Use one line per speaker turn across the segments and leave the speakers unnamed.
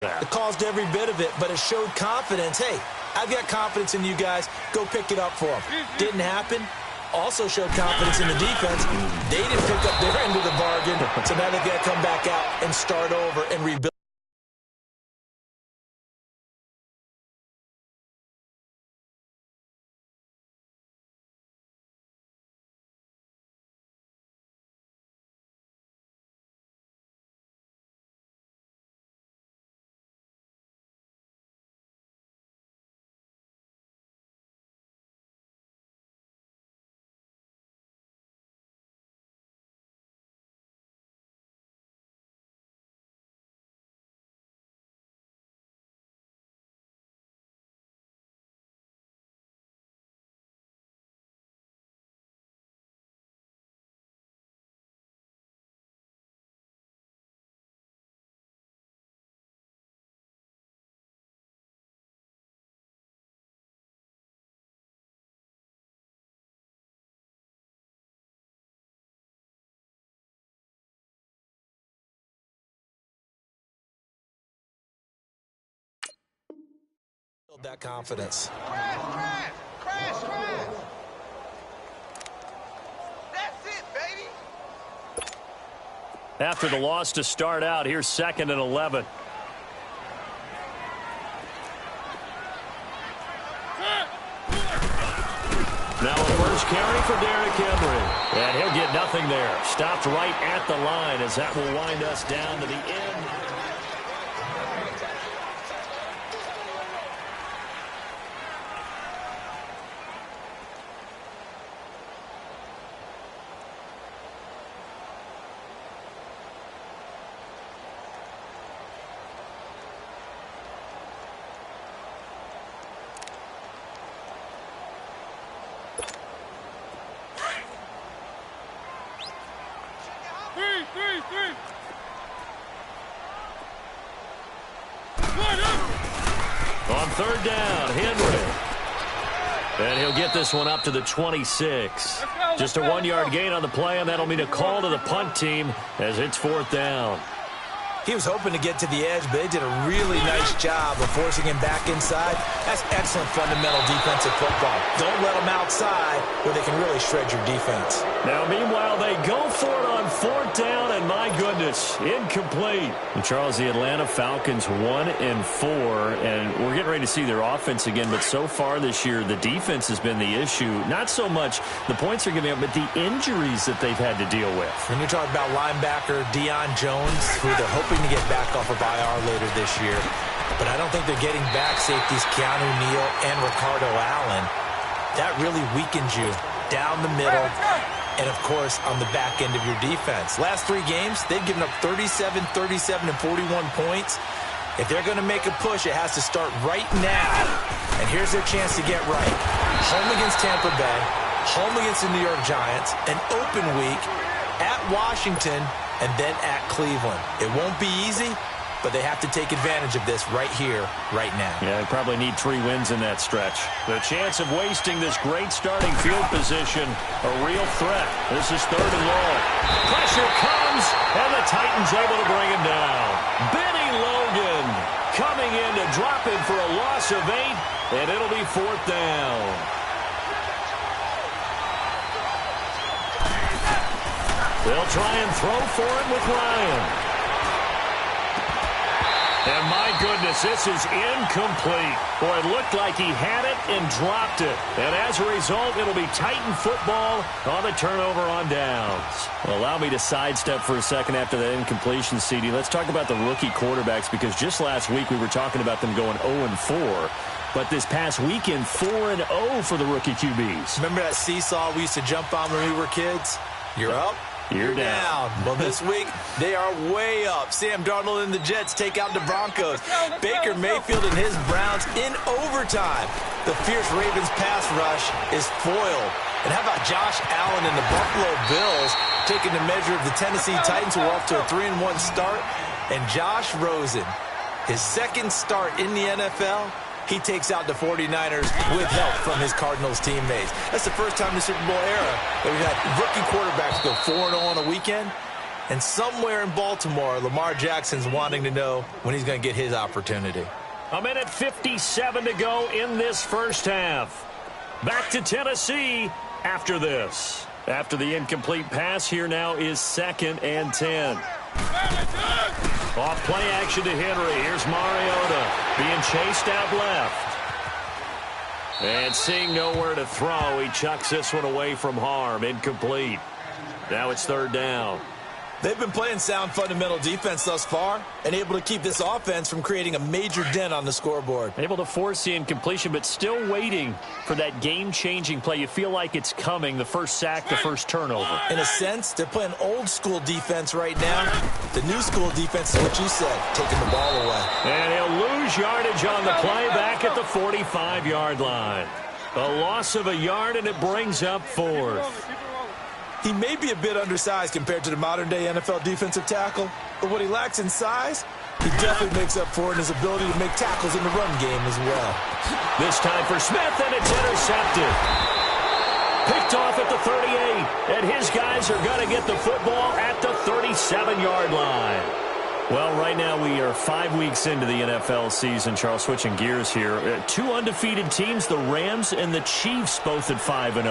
It caused every bit of it, but it showed confidence. Hey, I've got confidence in you guys. Go pick it up for them. Didn't happen. Also showed confidence in the defense. They didn't pick up their end of the bargain, so now they've got to come back out and start over and rebuild. That confidence.
Crash. That's it, baby.
After the loss to start out, here's 2nd and 11. Now a first carry for Derrick Henry. And he'll get nothing there. Stopped right at the line as that will wind us down to the end. On 3rd down, Henry. And he'll get this one up to the 26. Just a 1-yard gain on the play, and that'll mean a call to the punt team as it's 4th down.
He was hoping to get to the edge, but they did a really nice job of forcing him back inside. That's excellent fundamental defensive football. Don't let them outside where they can really shred your defense.
Now, meanwhile, they go for it on 4th down, and my goodness, incomplete. And Charles, the Atlanta Falcons 1-4, and we're getting ready to see their offense again, but so far this year, the defense has been the issue. Not so much the points they're giving up, but the injuries that they've had to deal with.
When you're talking about linebacker Deion Jones, who they're hoping to get back off of IR later this year, but I don't think they're getting back safeties Keanu Neal and Ricardo Allen. That really weakens you down the middle and, of course, on the back end of your defense. Last 3 games, they've given up 37, 37, and 41 points. If they're going to make a push, it has to start right now. And here's their chance to get right. Home against Tampa Bay, home against the New York Giants, an open week, at Washington, and then at Cleveland. It won't be easy, but they have to take advantage of this right here, right now.
Yeah, they probably need 3 wins in that stretch. The chance of wasting this great starting field position, a real threat. This is 3rd and long. Pressure comes, and the Titans able to bring him down. Benny Logan coming in to drop him for a loss of 8, and it'll be 4th down. They'll try and throw for it with Ryan. And my goodness, this is incomplete. Boy, it looked like he had it and dropped it. And as a result, it'll be Titan football on the turnover on downs. Well, allow me to sidestep for a second after that incompletion, CD. Let's talk about the rookie quarterbacks, because just last week we were talking about them going 0-4. But this past weekend, 4-0 for the rookie QBs.
Remember that seesaw we used to jump on when we were kids? You're up.
You're down.
Well, this week, they are way up. Sam Darnold and the Jets take out the Broncos. Baker Mayfield and his Browns in overtime. The fierce Ravens pass rush is foiled. And how about Josh Allen and the Buffalo Bills taking the measure of the Tennessee Titans, who are off to a 3-1 start? And Josh Rosen, his 2nd start in the NFL, he takes out the 49ers with help from his Cardinals teammates. That's the first time in the Super Bowl era that we've had rookie quarterbacks go 4-0 on a weekend. And somewhere in Baltimore, Lamar Jackson's wanting to know when he's going to get his opportunity.
A minute 57 to go in this first half. Back to Tennessee after this. After the incomplete pass, here now is 2nd and 10. Off play action to Henry. Here's Mariota being chased out left. And seeing nowhere to throw, he chucks this one away from harm. Incomplete. Now it's 3rd down.
They've been playing sound fundamental defense thus far and able to keep this offense from creating a major dent on the scoreboard.
Able to force the incompletion, but still waiting for that game-changing play. You feel like it's coming, the first sack, the first turnover.
In a sense, they're playing old-school defense right now. The new-school defense is what you said, taking the ball away.
And he'll lose yardage on the play back at the 45-yard line. A loss of a yard, and it brings up 4th.
He may be a bit undersized compared to the modern-day NFL defensive tackle, but what he lacks in size, he definitely makes up for in his ability to make tackles in the run game as well.
This time for Smith, and it's intercepted. Picked off at the 38, and his guys are going to get the football at the 37-yard line. Well, right now we are 5 weeks into the NFL season. Charles, switching gears here. 2 undefeated teams, the Rams and the Chiefs, both at 5-0.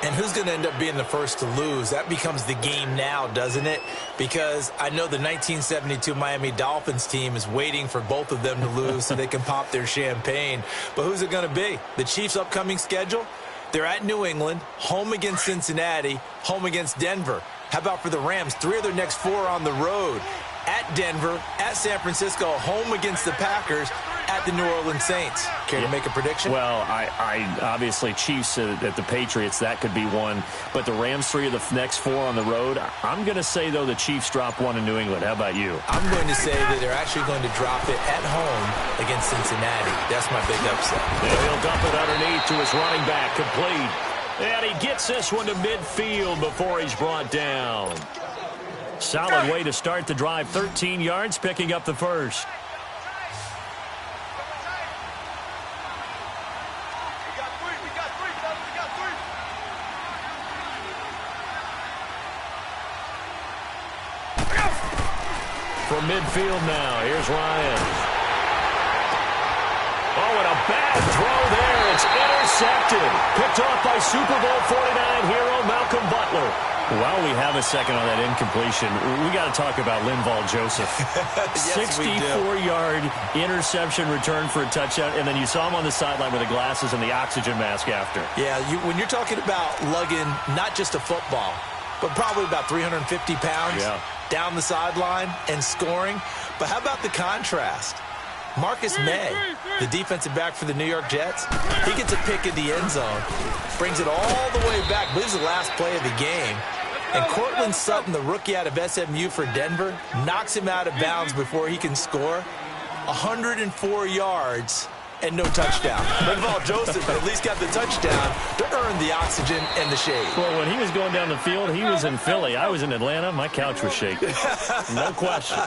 And who's going to end up being the first to lose? That becomes the game now, doesn't it? Because I know the 1972 Miami Dolphins team is waiting for both of them to lose so they can pop their champagne. But who's it going to be? The Chiefs' upcoming schedule? They're at New England, home against Cincinnati, home against Denver. How about for the Rams? 3 of their next 4 on the road. At Denver, at San Francisco, home against the Packers, at the New Orleans Saints. Care to make a prediction?
Well, I obviously Chiefs at the Patriots, that could be one. But the Rams, 3 of the next 4 on the road. I'm going to say, though, the Chiefs drop 1 in New England. How about you?
I'm going to say that they're actually going to drop it at home against Cincinnati. That's my big upset.
And he'll dump it underneath to his running back, complete. And he gets this one to midfield before he's brought down. Solid way to start the drive. 13 yards, picking up the first. From midfield now, here's Ryan. Oh, and a bad throw there. It's intercepted. Picked off by Super Bowl 49 hero Malcolm Butler. While we have a second on that incompletion, we got to talk about Linval Joseph.
Yes,
64-yard interception return for a touchdown, and then you saw him on the sideline with the glasses and the oxygen mask after.
Yeah, when you're talking about lugging not just a football, but probably about 350 pounds down the sideline and scoring. But how about the contrast? Marcus May, the defensive back for the New York Jets, he gets a pick in the end zone, brings it all the way back, believes the last play of the game. And Cortland Sutton, the rookie out of SMU for Denver, knocks him out of bounds before he can score. 104 yards and no touchdown. Linval Joseph at least got the touchdown to earn the oxygen and the shade.
Well, when he was going down the field, he was in Philly. I was in Atlanta. My couch was shaking. No question.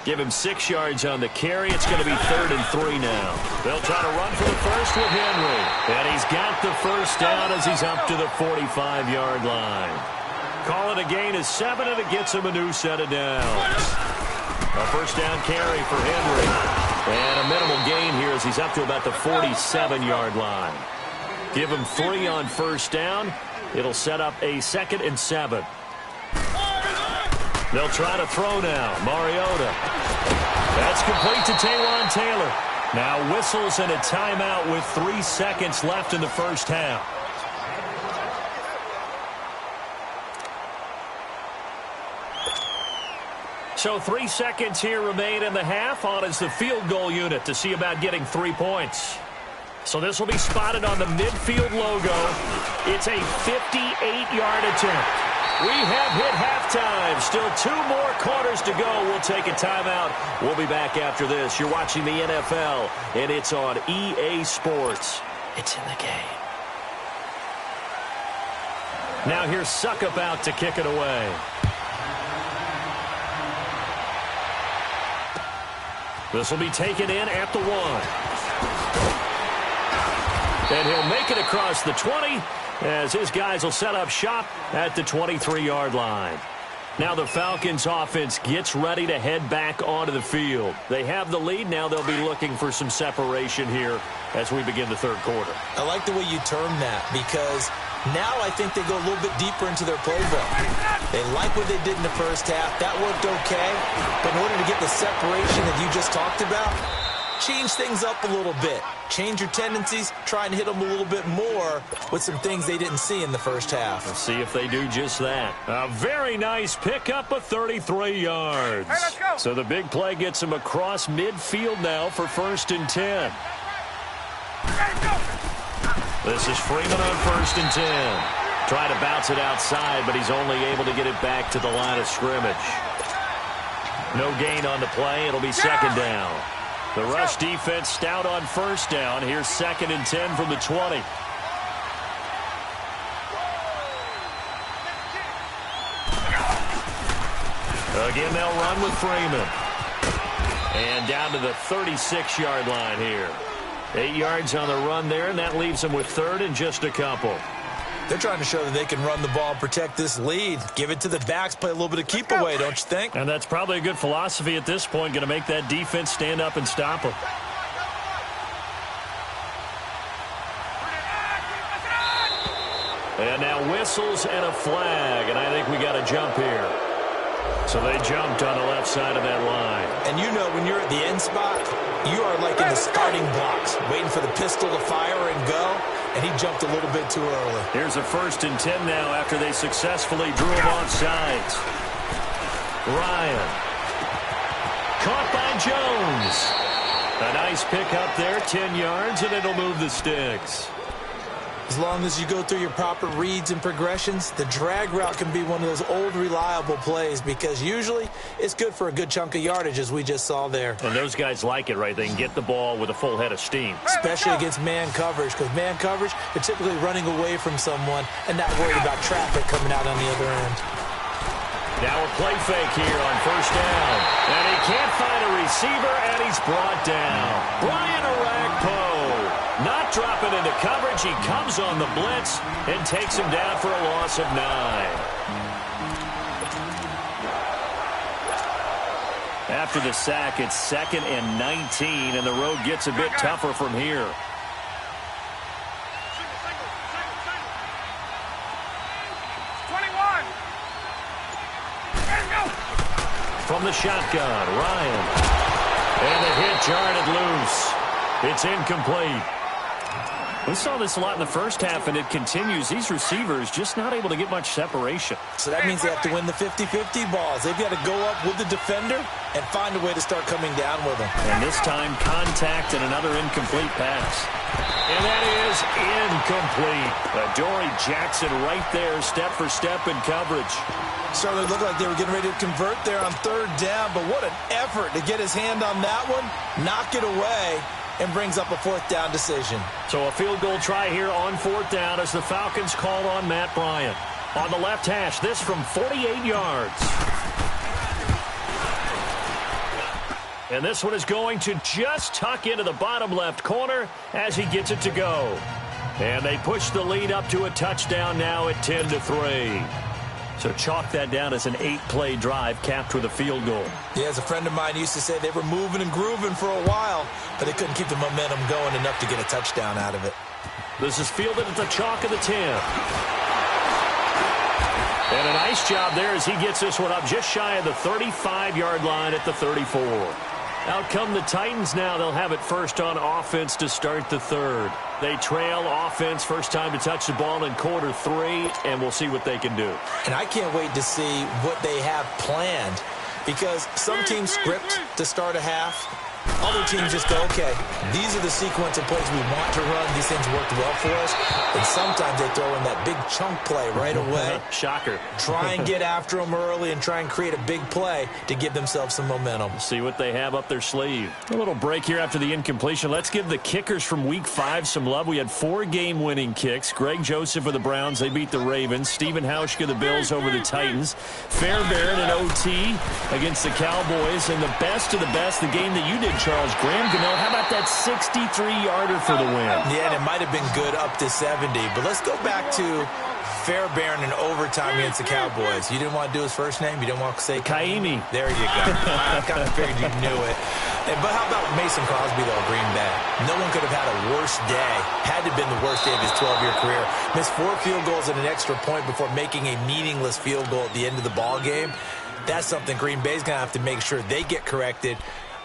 Give him 6 yards on the carry. It's going to be 3rd and 3 now. They'll try to run for the first with Henry. And he's got the first down as he's up to the 45-yard line. Call it a gain of 7, and it gets him a new set of downs. A first down carry for Henry. And a minimal gain here as he's up to about the 47-yard line. Give him 3 on first down. It'll set up a 2nd and 7. They'll try to throw now. Mariota. That's complete to Taywan Taylor. Now whistles and a timeout with 3 seconds left in the first half. So 3 seconds here remain in the half. On is the field goal unit to see about getting 3 points. So this will be spotted on the midfield logo. It's a 58-yard attempt. We have hit halftime. Still 2 more quarters to go. We'll take a timeout. We'll be back after this. You're watching the NFL, and it's on EA Sports. It's in the game. Now here's Suckup out to kick it away. This will be taken in at the 1. And he'll make it across the 20 as his guys will set up shop at the 23-yard line. Now the Falcons offense gets ready to head back onto the field. They have the lead. Now they'll be looking for some separation here as we begin the third quarter.
I like the way you term that because now I think they go a little bit deeper into their playbook. They like what they did in the first half. That worked okay. But in order to get the separation that you just talked about, change things up a little bit. Change your tendencies. Try and hit them a little bit more with some things they didn't see in the first half.
Let's see if they do just that. A very nice pickup of 33 yards.
Hey, let's go.
So the big play gets him across midfield now for 1st and 10. This is Freeman on 1st and 10. Try to bounce it outside, but he's only able to get it back to the line of scrimmage. No gain on the play. It'll be 2nd down. The rush defense stout on 1st down. Here's 2nd and 10 from the 20. Again, they'll run with Freeman. And down to the 36-yard line here. 8 yards on the run there, and that leaves them with 3rd and just a couple.
They're trying to show that they can run the ball and protect this lead. Give it to the backs, play a little bit of keep away, don't you think?
And that's probably a good philosophy at this point, going to make that defense stand up and stop them. And now whistles and a flag, and I think we got a jump here. So they jumped on the left side of that line.
And you know when you're at the end spot, you are like in the starting blocks, waiting for the pistol to fire and go, and he jumped a little bit too early.
Here's a 1st and 10 now after they successfully drew him off sides. Ryan. Caught by Jones. A nice pickup there, 10 yards, and it'll move the sticks.
As long as you go through your proper reads and progressions, the drag route can be one of those old reliable plays because usually it's good for a good chunk of yardage as we just saw there.
And those guys like it, right? They can get the ball with a full head of steam.
Especially against man coverage because man coverage, they're typically running away from someone and not worried about traffic coming out on the other end.
Now a play fake here on 1st down. And he can't find a receiver, and he's brought down. Brian Orakpo. Not dropping into coverage. He comes on the blitz and takes him down for a loss of 9. After the sack, it's 2nd and 19, and the road gets a bit tougher from here. From the shotgun, Ryan. And the hit jarred loose. It's incomplete. We saw this a lot in the first half, and it continues. These receivers just not able to get much separation.
So that means they have to win the 50-50 balls. They've got to go up with the defender and find a way to start coming down with them.
And this time, contact and another incomplete pass. And that is incomplete. Adoree Jackson right there, step for step in coverage.
Certainly looked like they were getting ready to convert there on 3rd down, but what an effort to get his hand on that one, knock it away, and brings up a 4th down decision.
So a field goal try here on 4th down as the Falcons call on Matt Bryant. On the left hash, this from 48 yards. And this one is going to just tuck into the bottom left corner as he gets it to go. And they push the lead up to a touchdown now at 10-3. So chalk that down as an 8-play drive capped with a field goal.
Yeah, as a friend of mine used to say, they were moving and grooving for a while, but they couldn't keep the momentum going enough to get a touchdown out of it.
This is fielded at the chalk of the 10. And a nice job there as he gets this one up just shy of the 35-yard line at the 34. Out come the Titans now. They'll have it first on offense to start the 3rd. They trail offense, first time to touch the ball in quarter 3, and we'll see what they can do.
And I can't wait to see what they have planned because some teams script to start a half. Other teams just go, okay, these are the sequence of plays we want to run. These things worked well for us. And sometimes they throw in that big chunk play right away.
Shocker.
Try and get after them early and try and create a big play to give themselves some momentum.
See what they have up their sleeve. A little break here after the incompletion. Let's give the kickers from Week 5 some love. We had 4 game-winning kicks. Greg Joseph of the Browns, they beat the Ravens. Stephen Hauschka, the Bills, over the Titans. Fairbairn and OT against the Cowboys. And the best of the best, the game that you did, Charles, Graham Gano. How about that 63-yarder for the win?
Yeah, and it might have been good up to 70. But let's go back to Fairbairn in overtime against the Cowboys. You didn't want to do his first name? You didn't want to say
Kaimi.
There you go. I kind of figured you knew it. But how about Mason Crosby, though, Green Bay? No one could have had a worse day. Had to have been the worst day of his 12-year career. Missed 4 field goals and an extra point before making a meaningless field goal at the end of the ball game. That's something Green Bay's going to have to make sure they get corrected.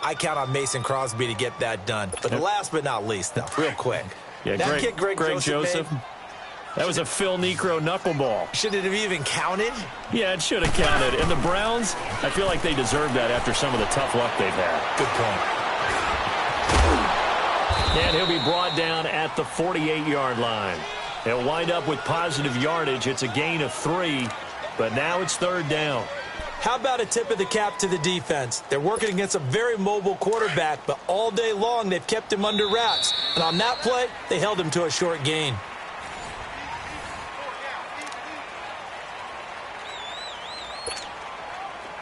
I count on Mason Crosby to get that done. But last but not least, though, real quick.
Yeah,
that kid Greg Joseph made,
that was a Phil Necro knuckleball.
Should it have even counted?
Yeah, it should have counted. And the Browns, I feel like they deserve that after some of the tough luck they've had.
Good point.
And he'll be brought down at the 48-yard line. He'll wind up with positive yardage. It's a gain of 3, but now it's 3rd down.
How about a tip of the cap to the defense? They're working against a very mobile quarterback, but all day long they've kept him under wraps. And on that play, they held him to a short gain.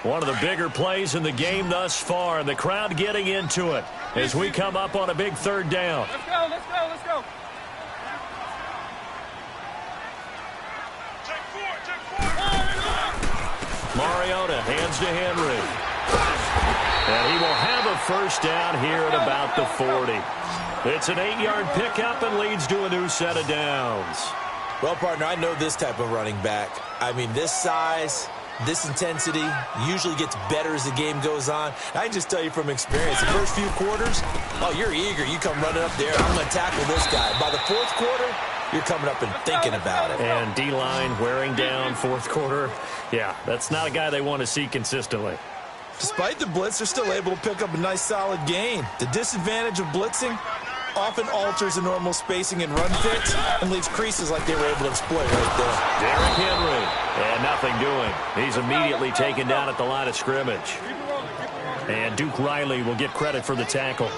One of the bigger plays in the game thus far, and the crowd getting into it as we come up on a big 3rd down.
Let's go, let's go, let's go.
Mariota hands to Henry. And he will have a first down here at about the 40. It's an 8-yard pickup and leads to a new set of downs.
Well, partner, I know this type of running back. I mean, this size, this intensity usually gets better as the game goes on. I can just tell you from experience, the first few quarters, oh, you're eager. You come running up there, I'm going to tackle this guy. By the 4th quarter, you're coming up and thinking about it.
And D-line wearing down 4th quarter. Yeah, that's not a guy they want to see consistently.
Despite the blitz, they're still able to pick up a nice solid gain. The disadvantage of blitzing often alters the normal spacing and run fits and leaves creases like they were able to exploit right there.
Derrick Henry, and nothing doing. He's immediately taken down at the line of scrimmage. And Duke Riley will get credit for the tackle.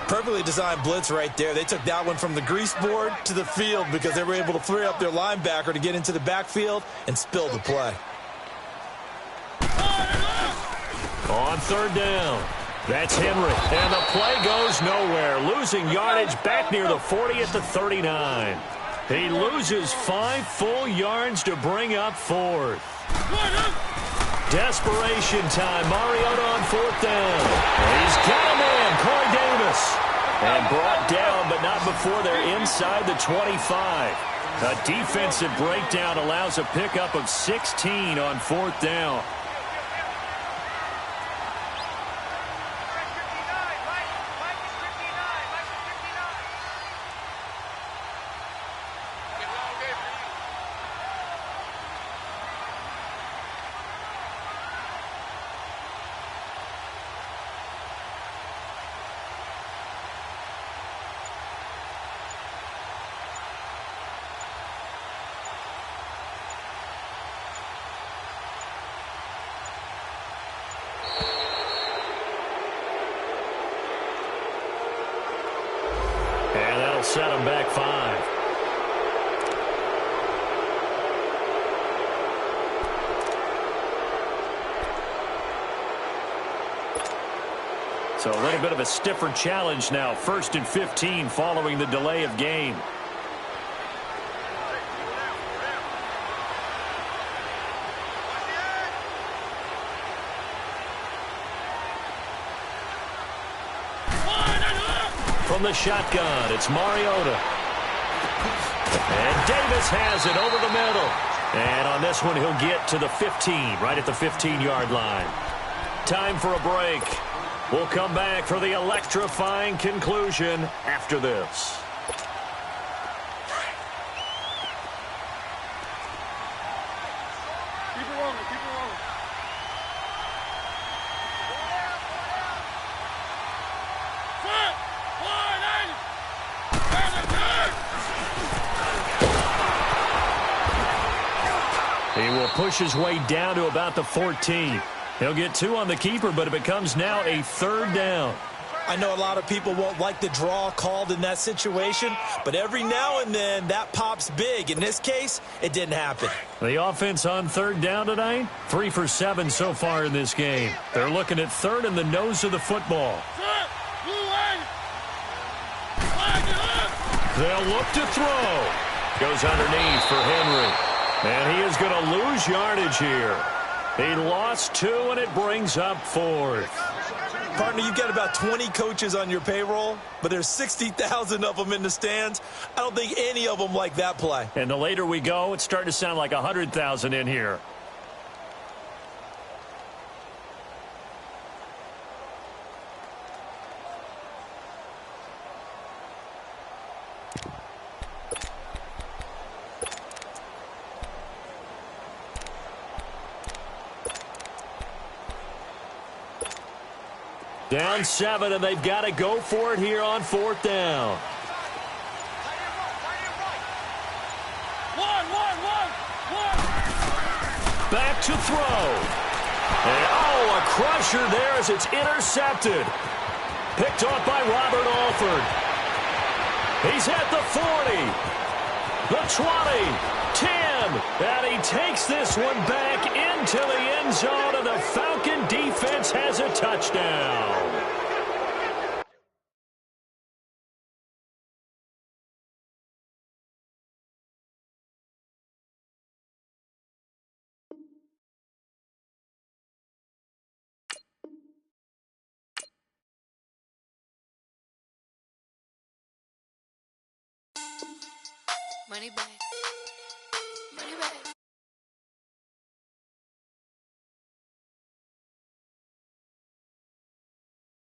Perfectly designed blitz right there. They took that one from the grease board to the field because they were able to free up their linebacker to get into the backfield and spill the play.
On 3rd down, that's Henry. And the play goes nowhere. Losing yardage back near the 40 at the 39. He loses 5 full yards to bring up 4th. Desperation time. Mariota on 4th down. He's got a man, Corey Davis. And brought down, but not before they're inside the 25. A defensive breakdown allows a pickup of 16 on 4th down. Set him back 5. So a little bit of a stiffer challenge now. 1st and 15 following the delay of game. From the shotgun, it's Mariota. And Davis has it over the middle. And on this one, he'll get to the 15, right at the 15-yard line. Time for a break. We'll come back for the electrifying conclusion after this.
Keep it rolling, keep it rolling.
He will push his way down to about the 14. He'll get 2 on the keeper, but it becomes now a 3rd down.
I know a lot of people won't like the draw called in that situation, but every now and then that pops big. In this case, it didn't happen.
The offense on 3rd down tonight, 3 for 7 so far in this game. They're looking at 3rd and the nose of the football. They'll look to throw. Goes underneath for Henry. And he is going to lose yardage here. He lost 2, and it brings up 4th.
Partner, you've got about 20 coaches on your payroll, but there's 60,000 of them in the stands. I don't think any of them like that play.
And the later we go, it's starting to sound like 100,000 in here. Down 7, and they've got to go for it here on 4th down. Back to throw. And, a crusher there as it's intercepted. Picked off by Robert Alford. He's at the 40, the 20, 10, and he takes this one back into the end zone, and the Falcon defense has a touchdown.
Money back.